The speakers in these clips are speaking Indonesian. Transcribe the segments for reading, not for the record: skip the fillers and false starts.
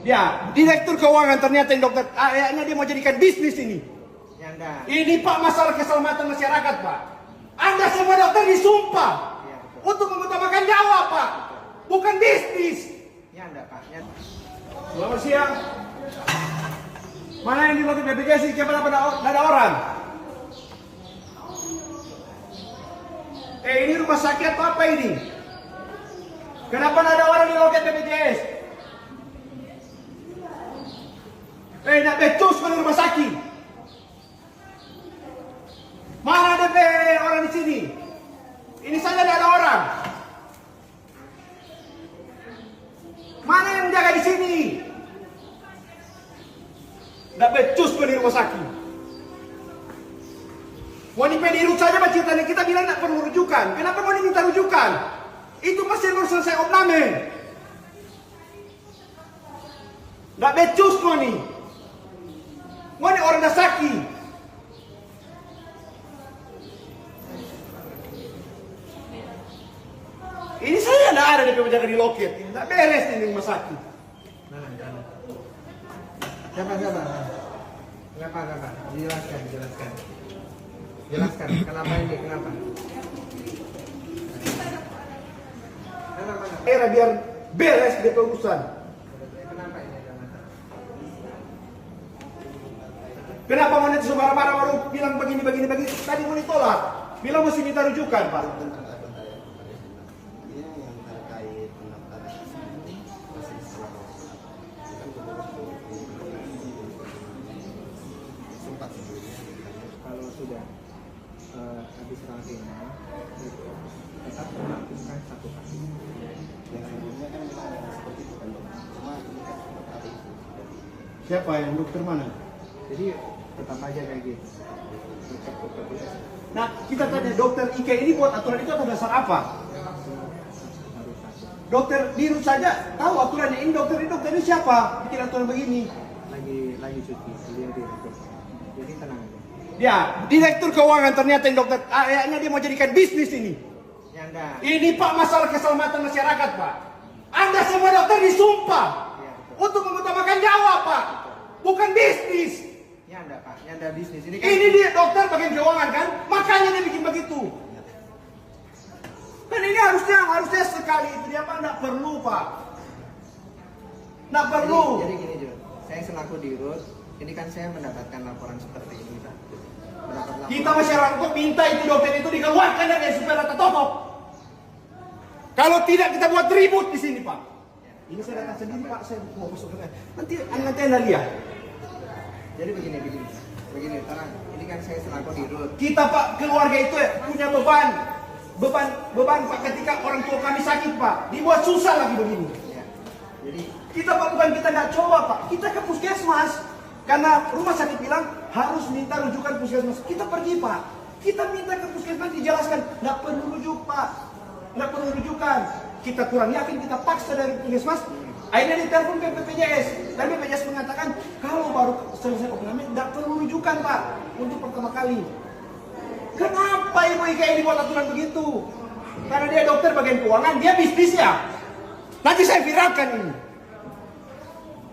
Ya, direktur keuangan ternyata yang dokter. Kayaknya dia mau jadikan bisnis ini. Ya enggak. Ini Pak masalah keselamatan masyarakat Pak. Anda semua dokter disumpah Ya, untuk mengutamakan nyawa Pak, bukan bisnis. Ya enggak Pak. Ya. Selamat siang. Mana yang di loket BPJS? Siapa ada orang? Ini rumah sakit atau apa ini? Kenapa tidak ada orang di loket BPJS? Nak becus di rumah sakit. Mana ada orang di sini? Ini saja tidak ada orang. Mana yang menjaga di sini? Tidak becus di rumah sakit. Mau dirut saja ceritanya, kita bilang tidak perlu rujukan. Kenapa mau diminta rujukan? Itu pasti harus selesai opname. Tidak becus mau nih. Mau nih orang dah sakit. Ini saya tidak ada di penjaga di loket. Tidak beres ini rumah sakit. Siapa? Kenapa? Jelaskan. Kenapa ini? Kenapa? Era biar beres di urusan. Kenapa ini? Kenapa mau nanti marah-marah baru bilang begini? Tadi mau ditolak. Bilang mesti minta rujukan Pak. Kalau sudah habis karantina itu tetap melakukan 1 kali. Yang sebelumnya kan memang seperti itu kan, cuma ini kan seperti itu. Siapa yang dokter mana? Jadi tetap aja kayak gitu. Nah, kita tanya dokter Ike ini buat aturan itu atas dasar apa? Dokter Dirut saja tahu aturannya. Ini dokter ini siapa? Bikin aturan begini. Lagi cuti, beliau direktur. Jadi tenang aja. Ya, direktur keuangan ternyata yang dokter. Kayaknya dia mau jadikan bisnis ini. Ya enggak. Ini Pak masalah keselamatan masyarakat Pak. Anda semua dokter disumpah Ya, betul. untuk mengutamakan nyawa Pak, bukan bisnis. Ya enggak Pak, ya enggak bisnis ini kan. Ini dia dokter bagian keuangan kan, makanya dia bikin begitu. Dan ini harusnya sekali itu dia Pak, nggak perlu Pak, nggak perlu. Jadi gini Jo, saya selaku dirut, ini kan saya mendapatkan laporan seperti ini Pak. Mendapat laporan. Kita masyarakat kok minta itu dokter itu dikeluarkan dari supaya data totop. Kalau tidak kita buat ribut di sini Pak. Ini saya datang sendiri Pak, saya mau masuk ke nanti Anda lihat. Jadi begini, tenang. Ini kan saya selaku dirut. Kita Pak keluarga itu punya beban Pak ketika orang tua kami sakit Pak, dibuat susah lagi begini. Ya. Jadi Kita Pak bukan kita nggak coba Pak, kita ke puskesmas karena rumah sakit bilang harus minta rujukan puskesmas. Kita pergi Pak, kita minta ke puskesmas dijelaskan nggak perlu rujuk Pak, nggak perlu rujukan. Kita kurang yakin, kita paksa dari puskesmas. Akhirnya ditelepon ke BPJS dan BPJS mengatakan kalau baru selesai opname nggak perlu rujukan Pak untuk pertama kali. Kenapa Ibu Ika ini buat aturan begitu? Karena dia dokter bagian keuangan, dia bisnis ya. Nanti saya viralkan ini.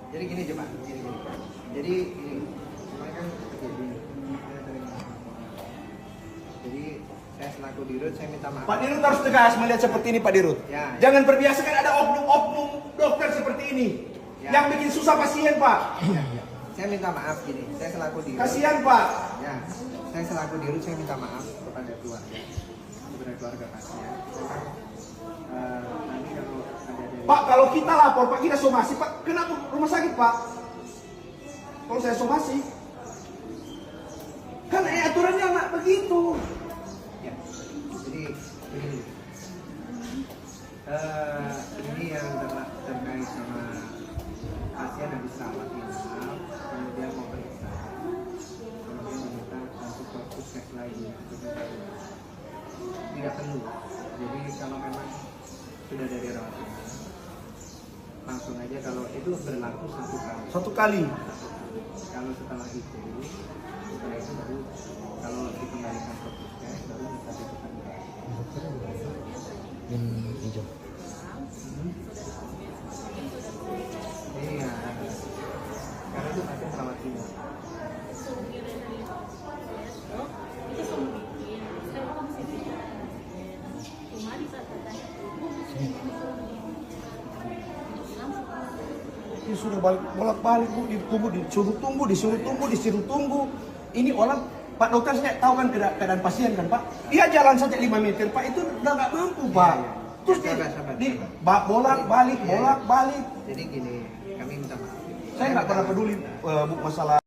Jadi gini coba, gini. Jadi gini, kemarin kan terjadi, saya terima laporan. Jadi saya selaku dirut, saya minta maaf. Pak Dirut harus tegas melihat seperti ini Pak Dirut. Ya. Jangan berbiasakan ada oknum-oknum dokter seperti ini. Ya. Yang bikin susah pasien Pak. Ya. Saya minta maaf gini, saya selaku dirut. Kasihan Pak. Ya, saya selaku dirut, saya minta maaf kepada keluarga pasien. Nanti kalau ada dari Pak kalau kita lapor Pak, kita somasi Pak. Kenapa rumah sakit Pak? Kalau saya somasi. Kan aturannya nggak begitu. ya. Jadi begini. Ini yang terkait sama pasien habis rawat inap, kemudian mau periksa, kemudian meminta untuk ke puskes lain. Tidak perlu. Jadi kalau memang sudah dari rawat inap, langsung aja kalau itu berlaku 1 kali. Satu kali. Kalau setelah itu baru kalau dikembalikan ke puskes baru bisa dikembalikan. Yang hijau. Iya. sudah bolak-balik Bu, disuruh tunggu. Ini orang, Pak dokter saya tahu kan keadaan pasien kan Pak. Dia jalan saja 5 meter Pak, itu udah nggak mampu Pak. Terus Sabar. bolak-balik. Jadi gini, kami minta maaf. Saya nggak pernah peduli Bu masalah